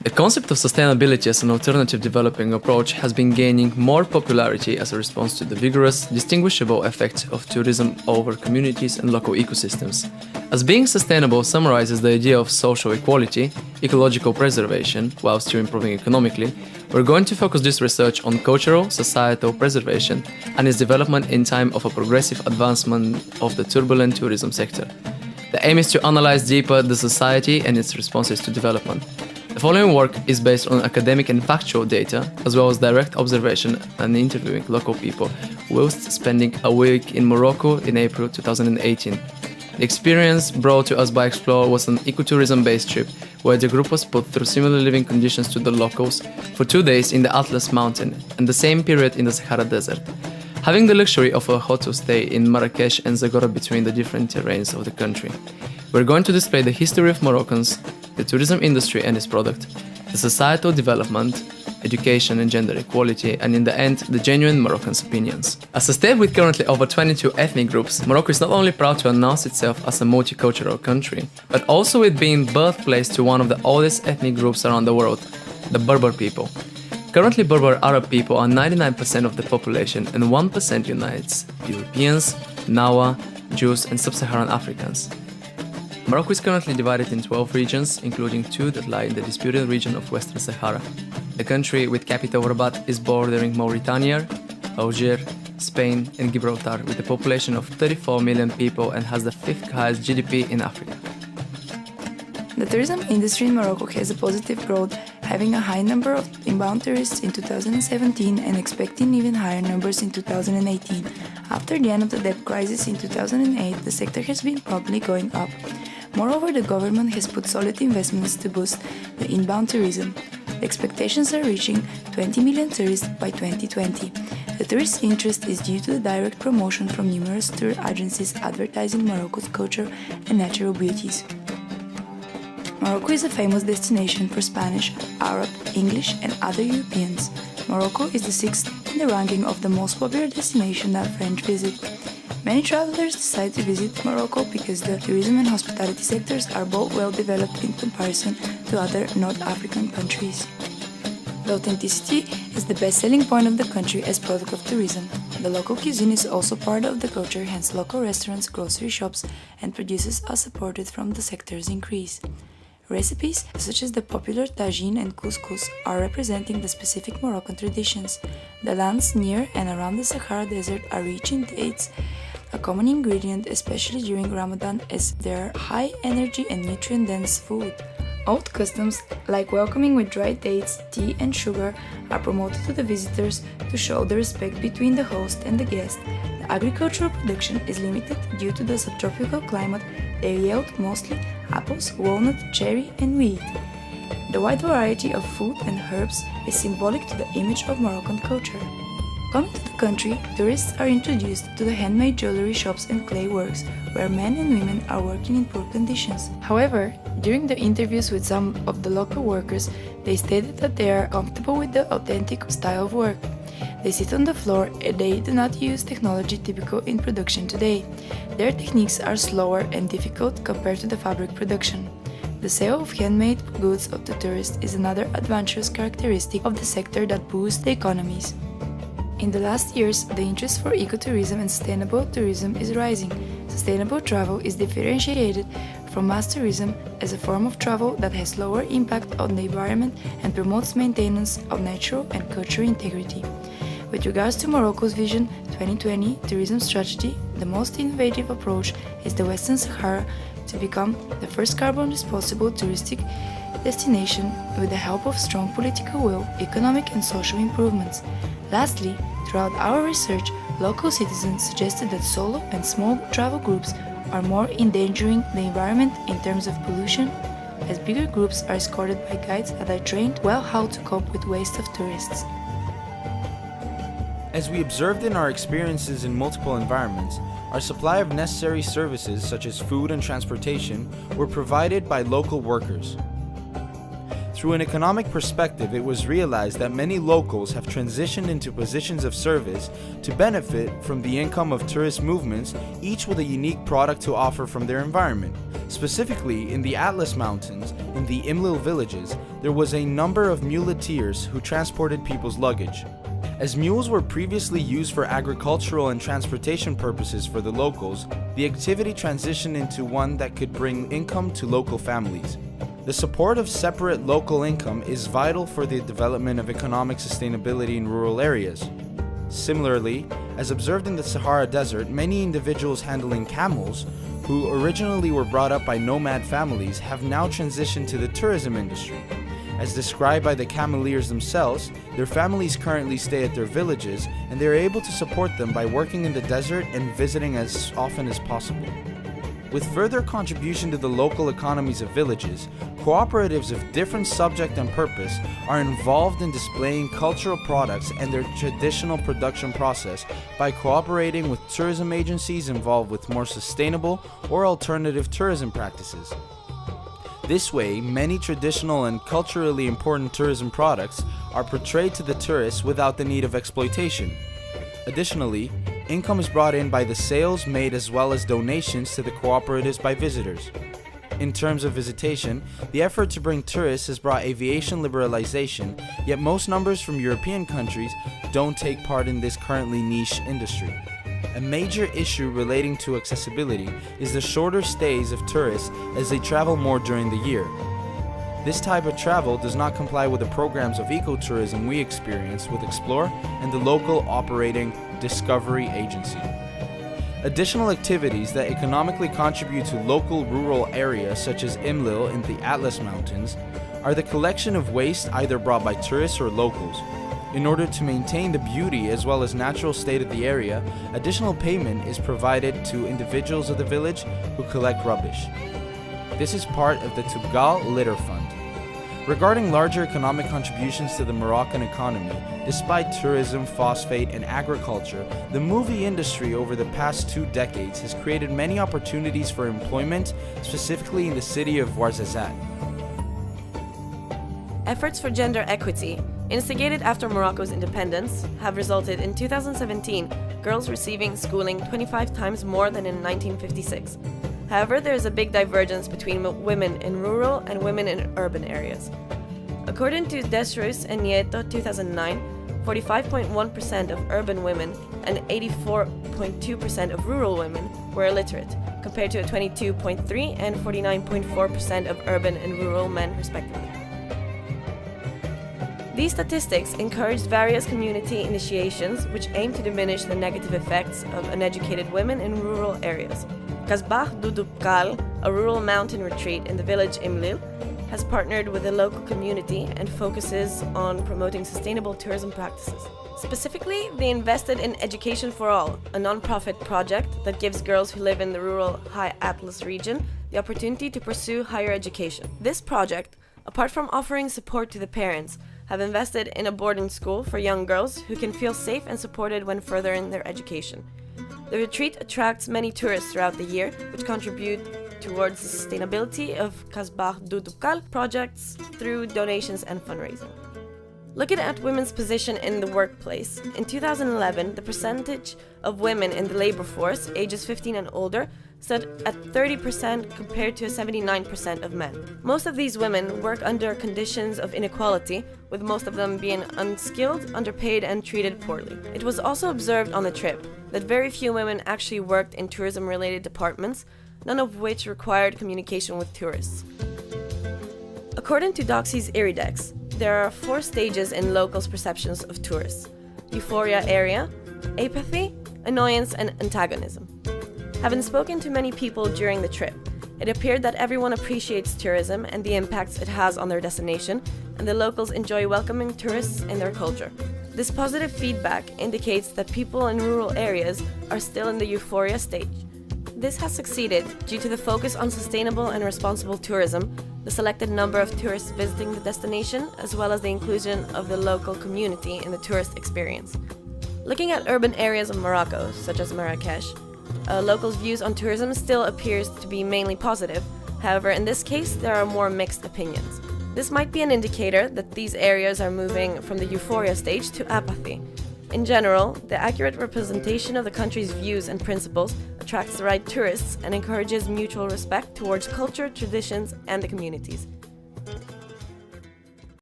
The concept of sustainability as an alternative developing approach has been gaining more popularity as a response to the vigorous, distinguishable effects of tourism over communities and local ecosystems. As being sustainable summarizes the idea of social equality, ecological preservation, while still improving economically, we're going to focus this research on cultural, societal preservation and its development in time of a progressive advancement of the turbulent tourism sector. The aim is to analyze deeper the society and its responses to development. The following work is based on academic and factual data, as well as direct observation and interviewing local people, whilst spending a week in Morocco in April 2018. The experience brought to us by Explore was an ecotourism-based trip, where the group was put through similar living conditions to the locals for 2 days in the Atlas mountain and the same period in the Sahara Desert. Having the luxury of a hotel stay in Marrakesh and Zagora between the different terrains of the country. We're going to display the history of Moroccans, the tourism industry and its product, the societal development, education and gender equality, and in the end, the genuine Moroccans' opinions. As a state with currently over 22 ethnic groups, Morocco is not only proud to announce itself as a multicultural country, but also with being birthplace to one of the oldest ethnic groups around the world, the Berber people. Currently, Berber Arab people are 99% of the population and 1% unites Europeans, Nawa, Jews and Sub-Saharan Africans. Morocco is currently divided in 12 regions, including 2 that lie in the disputed region of Western Sahara. The country, with capital Rabat, is bordering Mauritania, Algiers, Spain and Gibraltar, with a population of 34 million people and has the 5th highest GDP in Africa. The tourism industry in Morocco has a positive growth, having a high number of inbound tourists in 2017 and expecting even higher numbers in 2018. After the end of the debt crisis in 2008, the sector has been promptly going up. Moreover, the government has put solid investments to boost the inbound tourism. The expectations are reaching 20 million tourists by 2020. The tourist interest is due to the direct promotion from numerous tour agencies advertising Morocco's culture and natural beauties. Morocco is a famous destination for Spanish, Arab, English and other Europeans. Morocco is the 6th in the ranking of the most popular destination that French visit. Many travelers decide to visit Morocco because the tourism and hospitality sectors are both well developed in comparison to other North African countries. The authenticity is the best-selling point of the country as product of tourism. The local cuisine is also part of the culture, hence local restaurants, grocery shops and producers are supported from the sector's increase. Recipes, such as the popular tagine and couscous, are representing the specific Moroccan traditions. The lands near and around the Sahara Desert are rich in dates, a common ingredient especially during Ramadan as they are high energy and nutrient-dense food. Old customs, like welcoming with dried dates, tea and sugar, are promoted to the visitors to show the respect between the host and the guest. The agricultural production is limited due to the subtropical climate. They yield mostly apples, walnut, cherry and wheat. The wide variety of food and herbs is symbolic to the image of Moroccan culture. Coming to the country, tourists are introduced to the handmade jewelry shops and clay works, where men and women are working in poor conditions. However, during the interviews with some of the local workers, they stated that they are comfortable with the authentic style of work. They sit on the floor and they do not use technology typical in production today. Their techniques are slower and difficult compared to the fabric production. The sale of handmade goods of the tourists is another advantageous characteristic of the sector that boosts the economies. In the last years, the interest for ecotourism and sustainable tourism is rising. Sustainable travel is differentiated from mass tourism as a form of travel that has lower impact on the environment and promotes maintenance of natural and cultural integrity. With regards to Morocco's Vision 2020 tourism strategy, the most innovative approach is the Western Sahara to become the first carbon-responsible touristic destination with the help of strong political will, economic and social improvements. Lastly, throughout our research, local citizens suggested that solo and small travel groups are more endangering the environment in terms of pollution, as bigger groups are escorted by guides that are trained well how to cope with waste of tourists. As we observed in our experiences in multiple environments, our supply of necessary services such as food and transportation were provided by local workers. Through an economic perspective, it was realized that many locals have transitioned into positions of service to benefit from the income of tourist movements, each with a unique product to offer from their environment. Specifically, in the Atlas Mountains, in the Imlil villages, there was a number of muleteers who transported people's luggage. As mules were previously used for agricultural and transportation purposes for the locals, the activity transitioned into one that could bring income to local families. The support of separate local income is vital for the development of economic sustainability in rural areas. Similarly, as observed in the Sahara Desert, many individuals handling camels, who originally were brought up by nomad families, have now transitioned to the tourism industry. As described by the cameleers themselves, their families currently stay at their villages, and they are able to support them by working in the desert and visiting as often as possible. With further contribution to the local economies of villages, cooperatives of different subject and purpose are involved in displaying cultural products and their traditional production process by cooperating with tourism agencies involved with more sustainable or alternative tourism practices. This way, many traditional and culturally important tourism products are portrayed to the tourists without the need of exploitation. Additionally, income is brought in by the sales made as well as donations to the cooperatives by visitors. In terms of visitation, the effort to bring tourists has brought aviation liberalization, yet most numbers from European countries don't take part in this currently niche industry. A major issue relating to accessibility is the shorter stays of tourists as they travel more during the year. This type of travel does not comply with the programs of ecotourism we experience with Explore and the local operating Discovery Agency. Additional activities that economically contribute to local rural areas such as Imlil in the Atlas Mountains are the collection of waste either brought by tourists or locals. In order to maintain the beauty as well as natural state of the area, additional payment is provided to individuals of the village who collect rubbish. This is part of the Tubgal Litter Fund. Regarding larger economic contributions to the Moroccan economy, despite tourism, phosphate, and agriculture, the movie industry over the past 2 decades has created many opportunities for employment, specifically in the city of Ouarzazate. Efforts for gender equity, instigated after Morocco's independence, have resulted in 2017 girls receiving schooling 25 times more than in 1956. However, there is a big divergence between women in rural and women in urban areas. According to Dimitrios and Nieto 2009, 45.1% of urban women and 84.2% of rural women were illiterate, compared to 22.3% and 49.4% of urban and rural men respectively. These statistics encouraged various community initiations which aim to diminish the negative effects of uneducated women in rural areas. Kasbah Dudubkal, a rural mountain retreat in the village Imlil, has partnered with the local community and focuses on promoting sustainable tourism practices. Specifically, they invested in Education for All, a non-profit project that gives girls who live in the rural High Atlas region the opportunity to pursue higher education. This project, apart from offering support to the parents, have invested in a boarding school for young girls who can feel safe and supported when furthering their education. The retreat attracts many tourists throughout the year, which contribute towards the sustainability of Kasbah Dudubkal projects through donations and fundraising. Looking at women's position in the workplace, in 2011, the percentage of women in the labor force, ages 15 and older, stood at 30% compared to 79% of men. Most of these women work under conditions of inequality, with most of them being unskilled, underpaid, and treated poorly. It was also observed on the trip that very few women actually worked in tourism-related departments, none of which required communication with tourists. According to Doxy's Iridex, there are 4 stages in locals' perceptions of tourists: euphoria area, apathy, annoyance, and antagonism. Having spoken to many people during the trip, it appeared that everyone appreciates tourism and the impacts it has on their destination, and the locals enjoy welcoming tourists in their culture. This positive feedback indicates that people in rural areas are still in the euphoria stage. This has succeeded due to the focus on sustainable and responsible tourism, the selected number of tourists visiting the destination, as well as the inclusion of the local community in the tourist experience. Looking at urban areas of Morocco, such as Marrakesh, locals' views on tourism still appears to be mainly positive. However, in this case, there are more mixed opinions. This might be an indicator that these areas are moving from the euphoria stage to apathy. In general, the accurate representation of the country's views and principles attracts the right tourists and encourages mutual respect towards culture, traditions, and the communities.